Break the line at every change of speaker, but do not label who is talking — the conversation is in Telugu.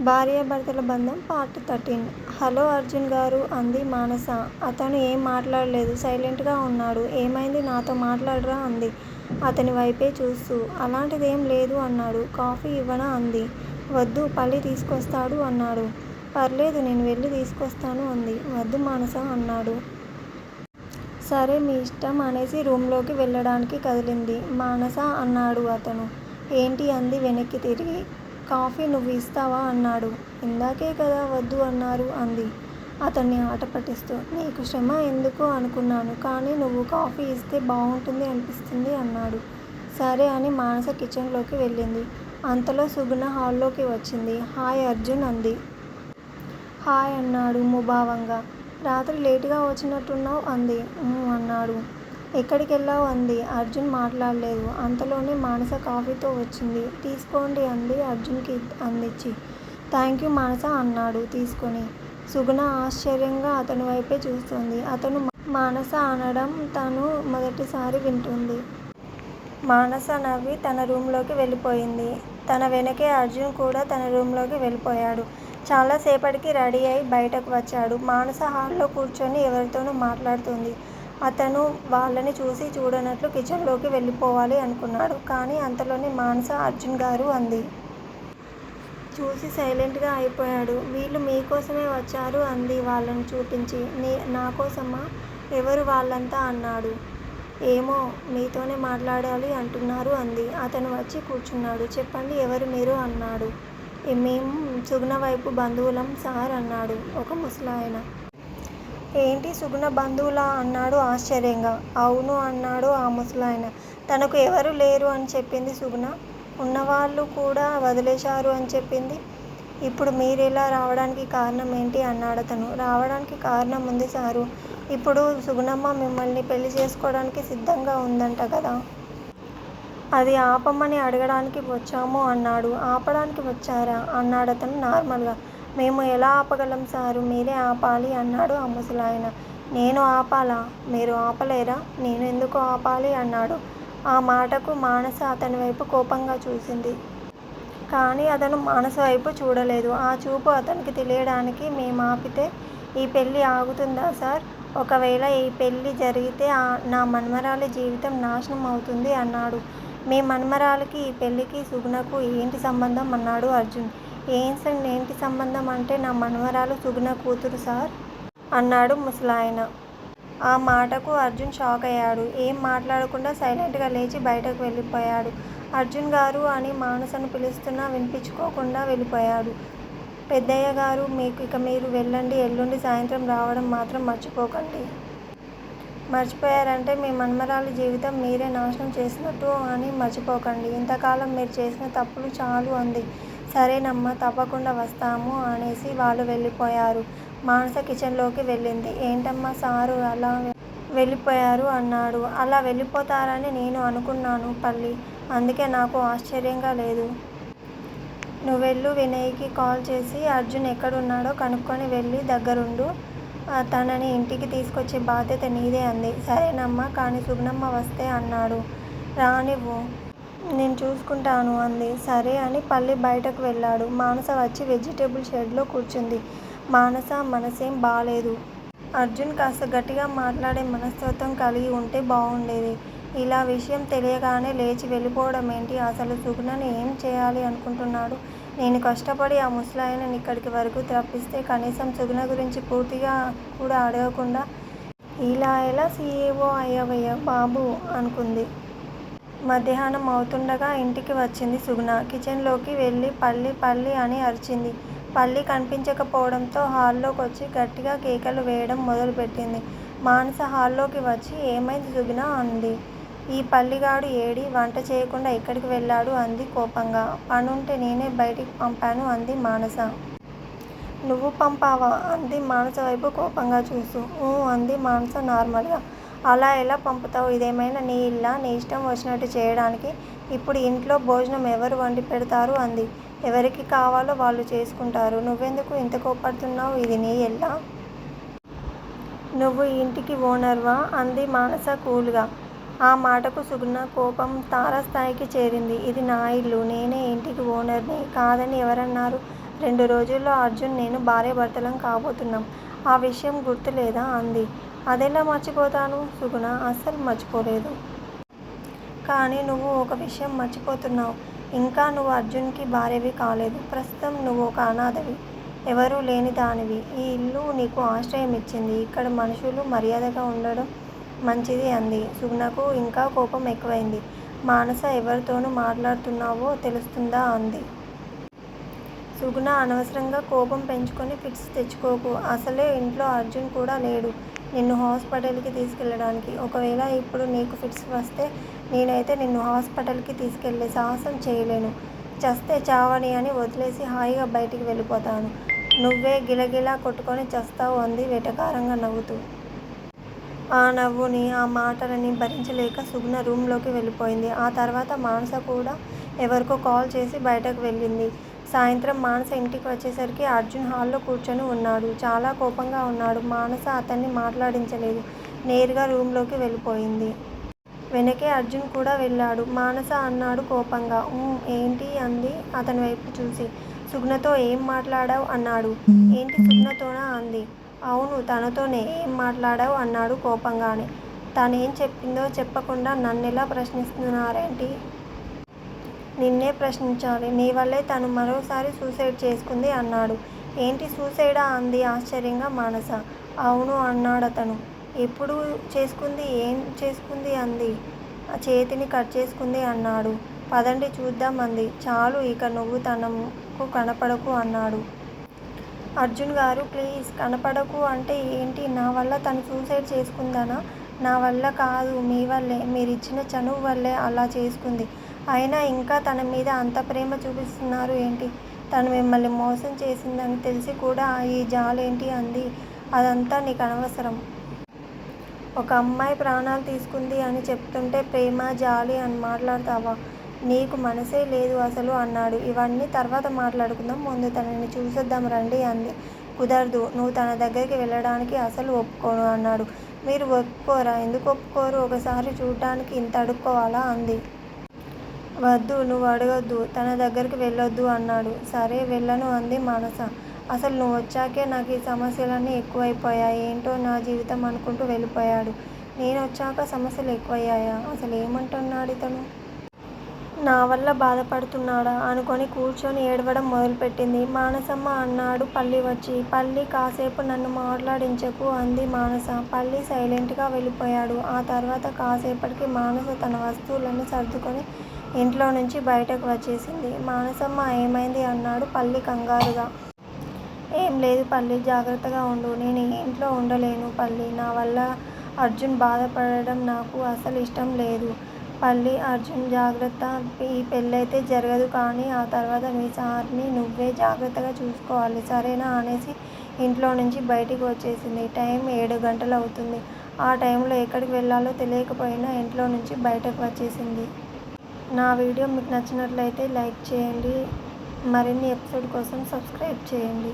భార్యాభర్తల బంధం పార్ట్ 13. హలో అర్జున్ గారు అంది మానస. అతను ఏం మాట్లాడలేదు. సైలెంట్ గా ఉన్నాడు. ఏమైంది? నాతో మాట్లాడరా అంది అతని వైపే చూస్తూ. అలాంటిదేం లేదు అన్నాడు. కాఫీ ఇవ్వనా అంది. వద్దు, పల్లి తీసుకొస్తాడు అన్నాడు. పర్లేదు, నేను వెళ్ళి తీసుకొస్తాను అంది. వద్దు మానస అన్నాడు. సరే, మీ ఇష్టం అనేసి రూమ్ లోకి వెళ్ళడానికి కదిలింది. మానస అన్నాడు అతను. ఏంటి అంది వెనక్కి తిరిగి. కాఫీ నువ్వు ఇస్తావా అన్నాడు. ఇందాకే కదా వద్దు అన్నారు అంది అతన్ని ఆట పట్టిస్తూ. నీకు శ్రమ ఎందుకు అనుకున్నాను, కానీ నువ్వు కాఫీ ఇస్తే బాగుంటుంది అనిపిస్తుంది అన్నాడు. సరే అని మానస కిచెన్ లోకి వెళ్ళింది. అంతలో సుగుణ హాల్లోకి వచ్చింది. హాయ్ అర్జున్ అంది. హాయ్ అన్నాడు ముభావంగా. రాత్రి లేటుగా వచ్చినట్టున్నావ్ అంది. అన్నాడు. ఎక్కడికెళ్ళావ్ అంది. అర్జున్ మాట్లాడలేదు. అంతలోనే మానస కాఫీతో వచ్చింది. తీసుకోండి అంది అర్జున్ కి అందించి. థాంక్యూ మానస అన్నాడు తీసుకొని. సుగుణ ఆశ్చర్యంగా అతని వైపే చూస్తోంది. అతను మానస అనడం తను మొదటిసారి వింటోంది. మానస నవ్వి తన రూమ్ లోకి వెళ్ళిపోయింది. తన వెనకే అర్జున్ కూడా తన రూమ్ లోకి వెళ్ళిపోయాడు. చాలాసేపటికి రెడీ అయి బయటకు వచ్చాడు. మానస హాల్లో కూర్చొని ఎవరితోనో మాట్లాడుతోంది. అతను వాళ్ళని చూసి చూడనట్లు కిచెన్ లోకి వెళ్ళిపోవాలి అనుకున్నాడు. కానీ అంతలోనే మానస అర్జున్ గారు అంది. చూసి సైలెంట్ గా అయిపోయాడు. వీళ్ళు మీకోసమే వచ్చారు అంది వాళ్ళని చూపించి. నాకోసమా? ఎవరు వాళ్ళంతా అన్నాడు. ఏమో, మీతోనే మాట్లాడాలి అంటున్నారు అంది. అతను వచ్చి కూర్చున్నాడు. చెప్పండి, ఎవరు మీరు అన్నాడు. మేం సుగుణ వైపు బంధువులం సార్ అన్నాడు ఒక ముసలాయన. ఏంటి, సుగుణ బంధువులా అన్నాడు ఆశ్చర్యంగా. అవును అన్నాడు ఆ ముసలాయన. తనకు ఎవరూ లేరు అని చెప్పింది సుగుణ. ఉన్నవాళ్ళు కూడా వదిలేశారు అని చెప్పింది. ఇప్పుడు మీరిలా రావడానికి కారణం ఏంటి అన్నాడతను. రావడానికి కారణం ఉంది సారు. ఇప్పుడు సుగుణమ్మ మిమ్మల్ని పెళ్ళి చేసుకోవడానికి సిద్ధంగా ఉందంట కదా. అది ఆపమని అడగడానికి వచ్చాము అన్నాడు. ఆపడానికి వచ్చారా అన్నాడతను నార్మల్ గా. మేము ఎలా ఆపగలం సారు, మీరే ఆపాలి అన్నాడు ఆ ముసలాయన. నేను ఆపాలా? మీరు ఆపలేరా? నేను ఎందుకు ఆపాలి అన్నాడు. ఆ మాటకు మానస అతని వైపు కోపంగా చూసింది. కానీ అతను మానస వైపు చూడలేదు. ఆ చూపు అతనికి తెలియడానికి మేమాపితే ఈ పెళ్ళి ఆగుతుందా సార్? ఒకవేళ ఈ పెళ్ళి జరిగితే నా మనుమరాలి జీవితం నాశనం అవుతుంది అన్నాడు. మీ మనుమరాలికి ఈ పెళ్ళికి సుగుణకు ఏంటి సంబంధం అన్నాడు అర్జున్. ఏంటి సంబంధం అంటే నా మనుమరాలు సుగుణ కూతురు సార్ అన్నాడు ముసలాయన. ఆ మాటకు అర్జున్ షాక్ అయ్యాడు. ఏం మాట్లాడకుండా సైలెంట్ గా లేచి బయటకు వెళ్ళిపోయాడు. అర్జున్ గారు అని మానసను పిలుస్తున్నా వినిపించుకోకుండా వెళ్ళిపోయాడు. పెద్దయ్యగారు, ఇక మీరు వెళ్ళండి. ఎల్లుండి సాయంత్రం రావడం మాత్రం మర్చిపోకండి. మర్చిపోయారంటే మీ మనుమరాలి జీవితం మీరే నాశనం చేసినట్టు అని మర్చిపోకండి. ఇంతకాలం మీరు చేసిన తప్పులు చాలు అంది. సరేనమ్మా, తప్పకుండా వస్తాము అనేసి వాళ్ళు వెళ్ళిపోయారు. మానస కిచెన్ లోకి వెళ్ళింది. ఏంటమ్మా సారు అలా వెళ్ళిపోయారు అన్నాడు. అలా వెళ్ళిపోతారని నేను అనుకున్నాను పల్లి. అందుకే నాకు ఆశ్చర్యంగా లేదు. నువ్వెళ్ళు, వినయ్ కి కాల్ చేసి అర్జున్ ఎక్కడున్నాడో కనుక్కొని వెళ్ళి దగ్గరుండు. తనని ఇంటికి తీసుకొచ్చే బాధ్యత నీదే అంది. సరేనమ్మా, కానీ సుగుణమ్మ వస్తే అన్నాడు. రానివ్వు, నేను చూసుకుంటాను అంది. సరే అని పల్లి బయటకు వెళ్ళాడు. మానస వచ్చి వెజిటేబుల్ షెడ్ లో కూర్చుంది. మానస మనసేం బాలేదు. అర్జున్ కాస్త గట్టిగా మాట్లాడే మనస్తత్వం కలిగి ఉంటే బాగుండేది. ఇలా విషయం తెలియగానే లేచి వెళ్ళిపోవడం ఏంటి? అసలు సుగుణని ఏం చేయాలి అనుకుంటున్నాడు? నేను కష్టపడి ఆ ముసలాయనని ఇక్కడికి వరకు రప్పిస్తే కనీసం సుగుణ గురించి పూర్తిగా కూడా అడగకుండా ఇలా ఎలా సీఈఓ అయ్యావయ్యా బాబూ అనుకుంది. మధ్యాహ్నం అవుతుండగా ఇంటికి వచ్చింది సుగుణ. కిచెన్ లోకి వెళ్ళి పల్లి పల్లి అని అరిచింది. పల్లి కనిపించకపోవడంతో హాల్లోకొచ్చి గట్టిగా కేకలు వేయడం మొదలు పెట్టింది. మానస హాల్లోకి వచ్చి ఏమైంది సుగుణ అంది. ఈ పల్లిగాడు ఏడి? వంట చేయకుండా ఎక్కడికి వెళ్ళాడు అంది కోపంగా. పనుంటే నేనే బయటికి పంపాను అంది మానస. నువ్వు పంపావా అంది మానస వైపు కోపంగా చూస్తూ. ఊ అంది మానస నార్మల్ గా. అలా ఎలా పంపుతావు? ఇదేమైనా నీ ఇల్లా, నీ ఇష్టం వచ్చినట్టు చేయడానికి? ఇప్పుడు ఇంట్లో భోజనం ఎవరు వండి పెడతారు అంది. ఎవరికి కావాలో వాళ్ళు చేసుకుంటారు. నువ్వెందుకు ఇంత కోప్పడుతున్నావు? ఇది నీ ఇల్లా? నువ్వు ఈ ఇంటికి ఓనర్వా అంది మానస కూల్ గా. ఆ మాటకు సుగుణ కోపం తారస్థాయికి చేరింది. ఇది నా ఇల్లు, నేనే ఇంటికి ఓనర్ని. కాదని ఎవరన్నారు? 2 రోజుల్లో అర్జున్ నేను భార్యాభర్తలం కాబోతున్నాం. ఆ విషయం గుర్తులేదా అంది. అదెలా మర్చిపోతాను సుగుణ అస్సలు మర్చిపోలేదు. కానీ నువ్వు ఒక విషయం మర్చిపోతున్నావు. ఇంకా నువ్వు అర్జున్కి భార్యవి కాలేదు. ప్రస్తుతం నువ్వు ఒక అనాథవి. ఎవరూ లేని దానివి. ఈ ఇల్లు నీకు ఆశ్రయం ఇచ్చింది. ఇక్కడ మనుషులు మర్యాదగా ఉండడం మంచిది అంది. సుగుణకు ఇంకా కోపం ఎక్కువైంది. మానస ఎవరితోనూ మాట్లాడుతున్నావో తెలుస్తుందా అంది. సుగుణ అనవసరంగా కోపం పెంచుకొని ఫిట్స్ తెచ్చుకోకు. అసలే ఇంట్లో అర్జున్ కూడా లేడు నిన్ను హాస్పిటల్కి తీసుకెళ్ళడానికి. ఒకవేళ ఇప్పుడు నీకు ఫిట్స్ వస్తే నేనైతే నిన్ను హాస్పిటల్కి తీసుకెళ్ళే సాహసం చేయలేను. చస్తే చావని అని వదిలేసి హాయిగా బయటికి వెళ్ళిపోతాను. నువ్వే గిలగిలా కొట్టుకొని చస్తావు అంది వెటకారంగా నవ్వుతూ. ఆ నవ్వుని ఆ మాటలని భరించలేక సుగుణ రూంలోకి వెళ్ళిపోయింది. ఆ తర్వాత మానస కూడా ఎవరికో కాల్ చేసి బయటకు వెళ్ళింది. సాయంత్రం మానస ఇంటికి వచ్చేసరికి అర్జున్ హాల్లో కూర్చొని ఉన్నాడు. చాలా కోపంగా ఉన్నాడు. మానస అతన్ని మాట్లాడించలేదు. నేరుగా రూంలోకి వెళ్ళిపోయింది. వెనకే అర్జున్ కూడా వెళ్ళాడు. మానస అన్నాడు కోపంగా. ఏంటి అంది అతని వైపు చూసి. సుగుణతో ఏం మాట్లాడావ్ అన్నాడు. ఏంటి సుగుణతోనా అంది. అవును తనతోనే. ఏం మాట్లాడావ్ అన్నాడు కోపంగానే. తనేం చెప్పిందో చెప్పకుండా నన్నెలా ప్రశ్నిస్తున్నారేంటి? నిన్నే ప్రశ్నించాలి. నీ వల్లే తను మరోసారి సూసైడ్ చేసుకుంది అన్నాడు. ఏంటి సూసైడా అంది ఆశ్చర్యంగా మానస. అవును అన్నాడతను. ఎప్పుడు చేసుకుంది? ఏం చేసుకుంది అంది. చేతిని కట్ చేసుకుంది అన్నాడు. పదండి చూద్దాం అంది. చాలు ఇక నువ్వు తనకు కనపడకు అన్నాడు. అర్జున్ గారు ప్లీజ్ కనపడకు అంటే ఏంటి? నా వల్ల తను సూసైడ్ చేసుకుందనా? నా వల్ల కాదు మీ వల్లే. మీరిచ్చిన చనువు వల్లే అలా చేసుకుంది. అయినా ఇంకా తన మీద అంత ప్రేమ చూపిస్తున్నారు ఏంటి? తను మిమ్మల్ని మోసం చేసిందని తెలిసి కూడా ఈ జాలేంటి అంది. అదంతా నీకు అనవసరం. ఒక అమ్మాయి ప్రాణాలు తీసుకుంది అని చెప్తుంటే ప్రేమ జాలి అని మాట్లాడతావా? నీకు మనసే లేదు అసలు అన్నాడు. ఇవన్నీ తర్వాత మాట్లాడుకుందాం. ముందు తనని చూసొద్దాం రండి అంది. కుదరదు. నువ్వు తన దగ్గరికి వెళ్ళడానికి అసలు ఒప్పుకోను అన్నాడు. మీరు ఒప్పుకోరా? ఎందుకు ఒప్పుకోరు? ఒకసారి చూడ్డానికి ఇంత అడుక్కోవాలా అంది. వద్దు నువ్వు అడగొద్దు. తన దగ్గరికి వెళ్ళొద్దు అన్నాడు. సరే వెళ్ళను అంది మానస. అసలు నువ్వు వచ్చాకే నాకు ఈ సమస్యలన్నీ ఎక్కువైపోయాయి. ఏంటో నా జీవితం అనుకుంటూ వెళ్ళిపోయాడు. నేనొచ్చాక సమస్యలు ఎక్కువయ్యాయా? అసలు ఏమంటున్నాడితను? నా వల్ల బాధపడుతున్నాడా అనుకొని కూర్చొని ఏడవడం మొదలుపెట్టింది. మానసమ్మ అన్నాడు పల్లి వచ్చి. పల్లి కాసేపు నన్ను మాట్లాడించకు అంది మానస. పల్లి సైలెంట్గా వెళ్ళిపోయాడు. ఆ తర్వాత కాసేపటికి మానస తన వస్తువులన్నీ సర్దుకొని ఇంట్లో నుంచి బయటకు వచ్చేసింది. మానసమ్మ ఏమైంది అన్నాడు పల్లి కంగారుగా. ఏం లేదు పల్లి జాగ్రత్తగా ఉండు. నేను ఈ ఇంట్లో ఉండలేను పల్లి. నా వల్ల అర్జున్ బాధపడడం నాకు అసలు ఇష్టం లేదు. పల్లి అర్జున్ జాగ్రత్త. ఈ పెళ్ళైతే జరగదు కానీ ఆ తర్వాత మీ సార్ని నువ్వే జాగ్రత్తగా చూసుకోవాలి సరేనా అనేసి ఇంట్లో నుంచి బయటికి వచ్చేసింది. టైం 7 గంటలవుతుంది. ఆ టైంలో ఎక్కడికి వెళ్ళాలో తెలియకపోయినా ఇంట్లో నుంచి బయటకు వచ్చేసింది. నా వీడియో మీకు నచ్చినట్లయితే లైక్ చేయండి. మరిన్ని ఎపిసోడ్ కోసం సబ్స్క్రైబ్ చేయండి.